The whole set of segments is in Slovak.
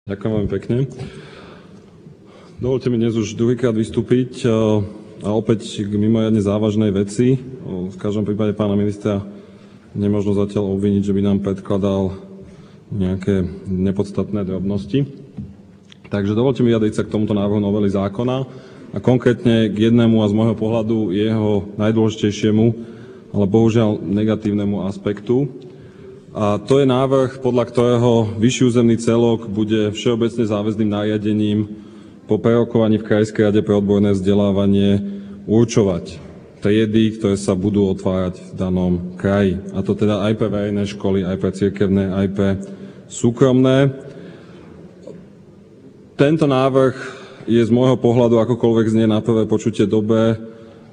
Ďakujem veľmi pekne. Dovolte mi dnes už druhýkrát vystúpiť a opäť k mimoriadne závažnej veci. V každom prípade pána ministra nemožno zatiaľ obviniť, že by nám predkladal nejaké nepodstatné drobnosti. Takže dovolte mi vyjadriť sa k tomuto návrhu novely zákona a konkrétne k jednému a z môjho pohľadu jeho najdôležitejšiemu, ale bohužiaľ negatívnemu aspektu. A to je návrh, podľa ktorého vyšší územný celok bude všeobecne záväzným nariadením po prerokovaní v Krajskej rade pre odborné vzdelávanie určovať triedy, ktoré sa budú otvárať v danom kraji. A to teda aj pre verejné školy, aj pre cirkevné, aj pre súkromné. Tento návrh je z môjho pohľadu, akokoľvek znie na prvé počutie dobré,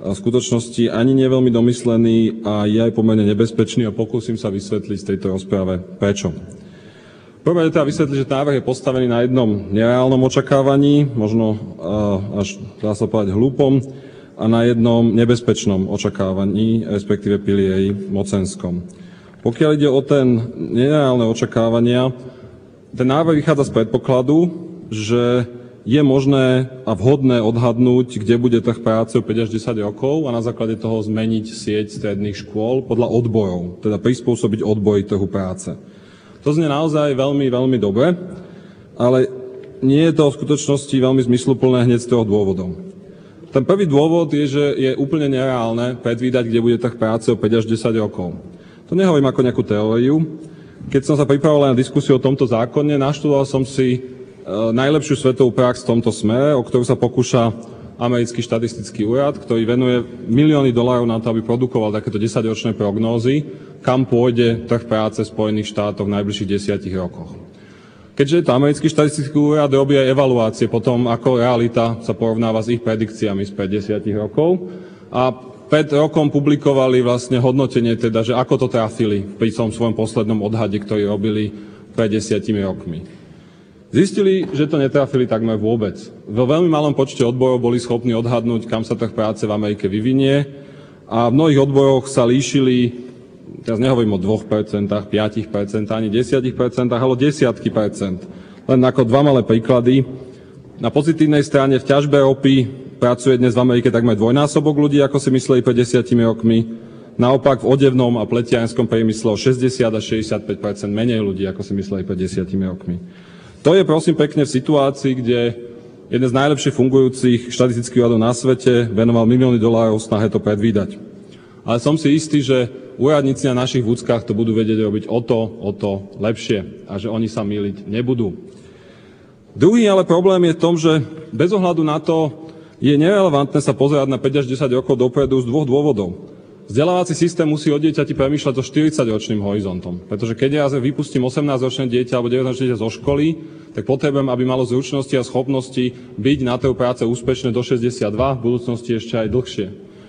a v skutočnosti ani nie veľmi domyslený a je aj pomerne nebezpečný a pokúsim sa vysvetliť z tejto rozprave prečo. Prvé teda vysvetliť, že návrh je postavený na jednom nereálnom očakávaní, možno až dá sa povedať hlúpom, a na jednom nebezpečnom očakávaní, respektíve pilieri mocenskom. Pokiaľ ide o ten nereálne očakávania, ten návrh vychádza z predpokladu, že je možné a vhodné odhadnúť, kde bude trh práce o 5 až 10 rokov a na základe toho zmeniť sieť stredných škôl podľa odborov, teda prispôsobiť odbory trhu práce. To znie naozaj veľmi, veľmi dobre, ale nie je to v skutočnosti veľmi zmysluplné hneď z 3 dôvodov. Ten prvý dôvod je, že je úplne nereálne predvídať, kde bude trh práce o 5 až 10 rokov. To nehovorím ako nejakú teóriu. Keď som sa pripravoval na diskusiu o tomto zákone, naštudoval som si najlepšiu svetovú prax v tomto smere, o ktorú sa pokúša americký štatistický úrad, ktorý venuje milióny dolárov na to, aby produkoval takéto 10-ročné prognózy, kam pôjde trh práce v Spojených štátoch v najbližších 10 rokoch. Keďže je to americký štatistický úrad, robí aj evaluácie potom, ako realita sa porovnáva s ich predikciami spred 10 rokov. A pred rokom publikovali vlastne hodnotenie, teda, že ako to trafili pri tom svojom poslednom odhade, ktorý robili pred 10 rokmi. Zistili, že to netrafili takmer vôbec. Vo veľmi malom počte odborov boli schopní odhadnúť, kam sa trh práce v Amerike vyvinie a v mnohých odboroch sa líšili, teraz nehovorím o 2%, 5%, ani 10%, ale o desiatky percent. Len ako dva malé príklady. Na pozitívnej strane v ťažbe ropy pracuje dnes v Amerike takmer dvojnásobok ľudí, ako si mysleli pred 10 rokmi. Naopak v odevnom a pletiarskom priemysle o 60 až 65% menej ľudí, ako si mysleli pred 10 rokmi. To je prosím pekne v situácii, kde jeden z najlepšie fungujúcich štatistických úradov na svete venoval milióny dolárov snahe to predvídať. Ale som si istý, že úradníci na našich vúckach to budú vedieť robiť o to lepšie a že oni sa mýliť nebudú. Druhý ale problém je v tom, že bez ohľadu na to je nerelevantné sa pozerať na 5 až 10 rokov dopredu z 2 dôvodov. Vzdelávací systém musí o dieťati premýšľať so 40-ročným horizontom, pretože keď ja vypustím 18-ročné dieťa alebo 19-ročné dieťa zo školy, tak potrebujem, aby malo zručnosti a schopnosti byť na trhu práce úspešné do 62, v budúcnosti ešte aj dlhšie.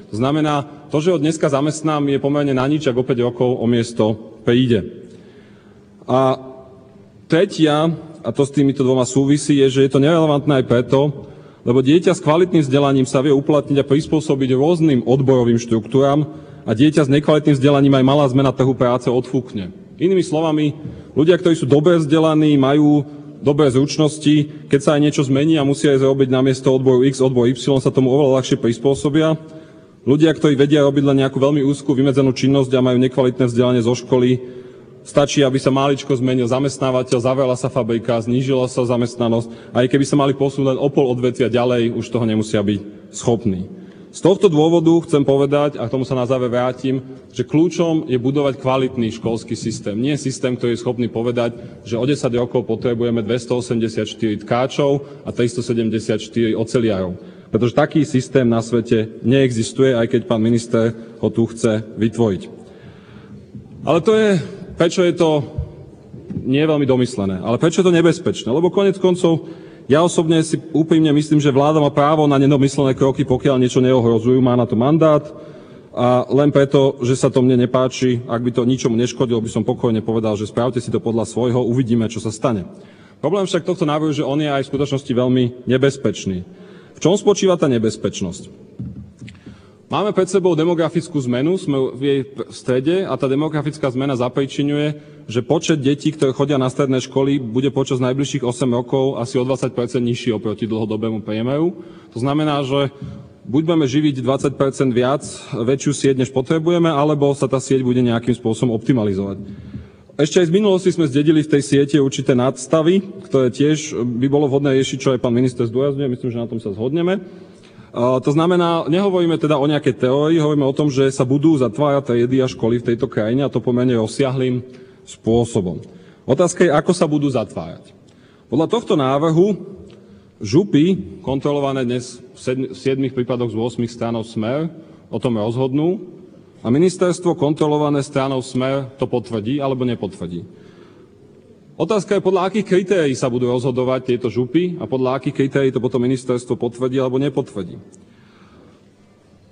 To znamená, to, že ho dneska zamestnám, je pomerne na nič, ak o 5 rokov o miesto príde. A tretia, a to s týmito dvoma súvisí, je, že je to nerelevantné aj preto, lebo dieťa s kvalitným vzdelaním sa vie uplatniť a prispôsobiť rôznym odborovým štruktúram a dieťa s nekvalitným vzdelaním aj malá zmena trhu práce odfúkne. Inými slovami, ľudia, ktorí sú dobre vzdelaní, majú dobré zručnosti, keď sa aj niečo zmení a musia aj zrobiť namiesto odboru X, odbor Y, sa tomu oveľa ľahšie prispôsobia. Ľudia, ktorí vedia robiť len nejakú veľmi úzkú vymedzenú činnosť a majú nekvalitné vzdelanie zo školy, stačí, aby sa maličko zmenil zamestnávateľ, zavrela sa fabrika, znížila sa zamestnanosť a aj keby sa mali posunúť len o pol odvetvia ďalej, už toho nemusia byť schopní. Z tohto dôvodu chcem povedať, a k tomu sa na záver vrátim, že kľúčom je budovať kvalitný školský systém. Nie systém, ktorý je schopný povedať, že o 10 rokov potrebujeme 284 tkáčov a 374 oceliarov. Pretože taký systém na svete neexistuje, aj keď pán minister ho tu chce vytvoriť. Ale to je, prečo je to nie je veľmi domyslené, ale prečo je to nebezpečné? Lebo koniec koncov ja osobne si úprimne myslím, že vláda má právo na nedomyslené kroky, pokiaľ niečo neohrozujú, má na to mandát a len preto, že sa to mne nepáči, ak by to ničomu neškodilo, by som pokojne povedal, že spravte si to podľa svojho, uvidíme, čo sa stane. Problém však tohto návrhu, že on je aj v skutočnosti veľmi nebezpečný. V čom spočíva tá nebezpečnosť? Máme pred sebou demografickú zmenu, sme v jej strede a tá demografická zmena zapríčiňuje, že počet detí, ktoré chodia na stredné školy, bude počas najbližších 8 rokov asi o 20% nižší oproti dlhodobému priemeru. To znamená, že buď budeme živiť 20% viac, väčšiu sieť, než potrebujeme, alebo sa tá sieť bude nejakým spôsobom optimalizovať. Ešte aj z minulosti sme zdedili v tej siete určité nadstavy, ktoré tiež by bolo vhodné riešiť, čo aj pán minister zdôrazňuje, myslím, že na tom sa zhodneme. To znamená, nehovoríme teda o nejakej teórii, hovoríme o tom, že sa budú zatvárať triedy a školy v tejto krajine, a to pomerne rozsiahlym spôsobom. Otázka je, ako sa budú zatvárať. Podľa tohto návrhu župy, kontrolované dnes v 7 prípadoch z 8 stranou Smer, o tom rozhodnú a ministerstvo kontrolované stranou Smer to potvrdí alebo nepotvrdí. Otázka je, podľa akých kritérií sa budú rozhodovať tieto župy a podľa akých kritérií to potom ministerstvo potvrdí alebo nepotvrdí.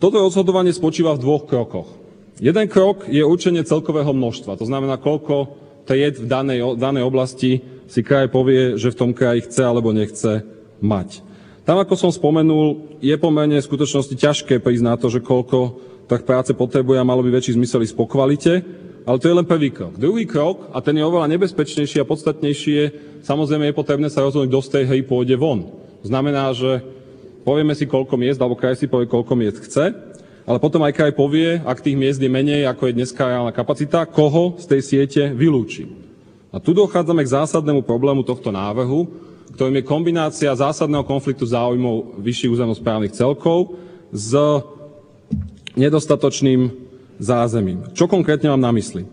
Toto rozhodovanie spočíva v dvoch krokoch. Jeden krok je určenie celkového množstva, to znamená, koľko tried v danej oblasti si kraj povie, že v tom kraji chce alebo nechce mať. Tam, ako som spomenul, je pomerne v skutočnosti ťažké prísť na to, že koľko trh práce potrebuje a malo by väčší zmysel ísť po kvalite, ale to je len prvý krok. Druhý krok, a ten je oveľa nebezpečnejší a podstatnejší, je, samozrejme je potrebné sa rozhodnúť, kto z tej hry pôjde von. To znamená, že povieme si, koľko miest, alebo kraj si povie, koľko miest chce, ale potom aj kraj povie, ak tých miest je menej, ako je dneska reálna kapacita, koho z tej siete vylúči. A tu dochádzame k zásadnému problému tohto návrhu, ktorým je kombinácia zásadného konfliktu záujmov vyšších územnosprávnych celkov s nedostatočným zázemím. Čo konkrétne mám na mysli?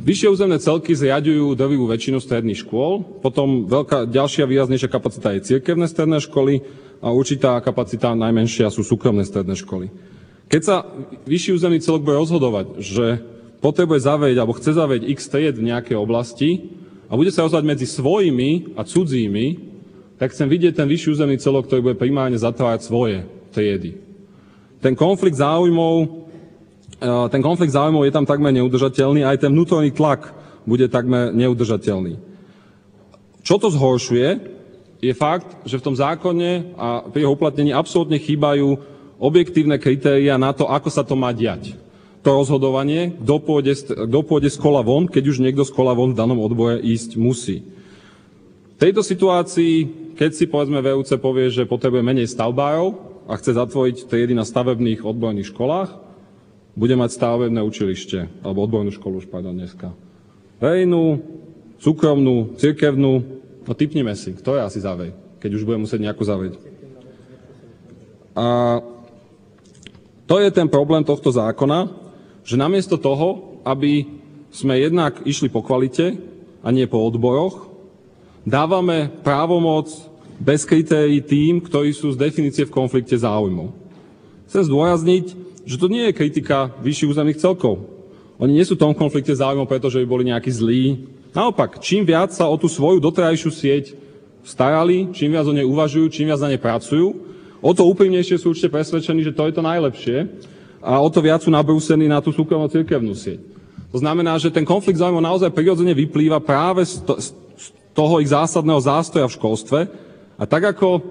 Vyššie územné celky zriaďujú drvivú väčšinu stredných škôl, potom ďalšia výraznejšia kapacita je cirkevné stredné školy a určitá kapacita najmenšia sú súkromné stredné školy. Keď sa vyšší územný celok bude rozhodovať, že potrebuje zavrieť alebo chce zavrieť x tried v nejakej oblasti a bude sa rozhodovať medzi svojimi a cudzími, tak chcem vidieť ten vyšší územný celok, ktorý bude primárne zatvárať svoje triedy. Ten konflikt záujmov je tam takmer neudržateľný, aj ten vnútorný tlak bude takmer neudržateľný. Čo to zhoršuje, je fakt, že v tom zákone a pri jeho uplatnení absolútne chýbajú objektívne kritériá na to, ako sa to má diať. To rozhodovanie, kto pôjde z kola von, keď už niekto z kola von v danom odbore ísť musí. V tejto situácii, keď si povedzme VUC povie, že potrebuje menej stavbárov a chce zatvoriť triedy na stavebných odborných školách, bude mať stavebné učilište, alebo odbornú školu už dneska. Verejnú, súkromnú, cirkevnú, no tipnime si, ktoré asi zavrie, keď už bude musieť nejakú zavrieť. A to je ten problém tohto zákona, že namiesto toho, aby sme jednak išli po kvalite a nie po odboroch, dávame právomoc bez kritérií tým, ktorí sú z definície v konflikte záujmov. Chcem zdôrazniť, že to nie je kritika vyšších územných celkov. Oni nie sú v tom konflikte záujmov, pretože by boli nejakí zlí. Naopak, čím viac sa o tú svoju doterajšiu sieť starali, čím viac o nej uvažujú, čím viac na nej pracujú, o to úprimnejšie sú určite presvedčení, že to je to najlepšie a o to viac sú nabrúsení na tú súkromnú cirkevnú sieť. To znamená, že ten konflikt záujmov naozaj prirodzene vyplýva práve z toho ich zásadného zástoja v školstve. A tak ako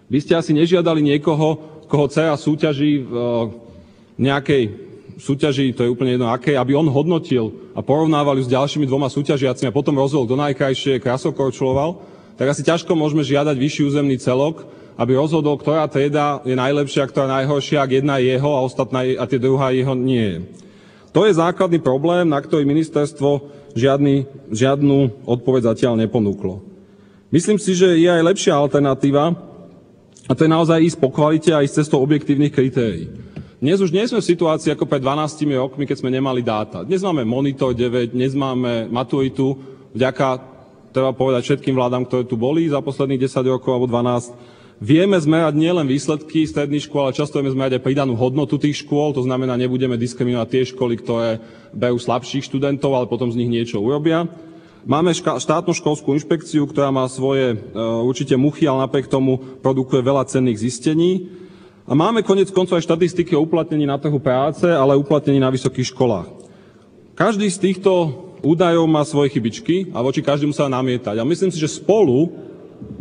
vy ste asi nežiadali niekoho, koho dcera súťaží v nejakej súťaži, to je úplne jedno akej, aby on hodnotil a porovnával ju s ďalšími dvoma súťažiacimi a potom rozhodol, kto najkrajšie krásou korčuloval, tak asi ťažko môžeme žiadať vyšší územný celok, aby rozhodol, ktorá trieda je najlepšia, ktorá najhoršia, ak jedna je jeho a ostatná a tie druhá jeho nie je. To je základný problém, na ktorý ministerstvo žiadnu odpoveď zatiaľ neponúklo. Myslím si, že je aj lepšia alternatíva, a to je naozaj ísť po kvalite a ísť cestou objektívnych kritérií. Dnes už nie sme v situácii ako pred 12 rokmi, keď sme nemali dáta. Dnes máme Monitor 9, dnes máme maturitu, vďaka, treba povedať, všetkým vládam, ktoré tu boli za posledných 10 rokov alebo 12. Vieme zmerať nielen výsledky stredných škôl, ale často vieme zmerať aj pridanú hodnotu tých škôl, to znamená, nebudeme diskriminovať tie školy, ktoré berú slabších študentov, ale potom z nich niečo urobia. Máme štátnu školskú inšpekciu, ktorá má svoje určite muchy, ale napriek tomu produkuje veľa cenných zistení. A máme koniec koncov aj štatistiky o uplatnení na trhu práce, ale aj uplatnení na vysokých školách. Každý z týchto údajov má svoje chybičky a voči každému sa namietať. A myslím si, že spolu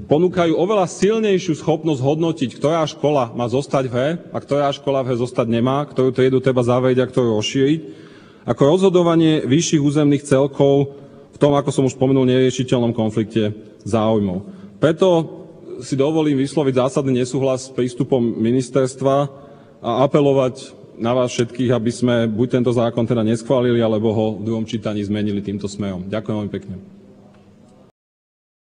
ponúkajú oveľa silnejšiu schopnosť hodnotiť, ktorá škola má zostať v hre a ktorá škola v hre zostať nemá, ktorú triedu treba zavrieť a ktorú rozšíriť. ako rozhodovanie vyšších územných celkov v tom, ako som už spomenul, neriešiteľnom konflikte záujmov. Preto si dovolím vysloviť zásadný nesúhlas s prístupom ministerstva a apelovať na vás všetkých, aby sme buď tento zákon teda neschválili, alebo ho v druhom čítaní zmenili týmto smerom. Ďakujem veľmi pekne.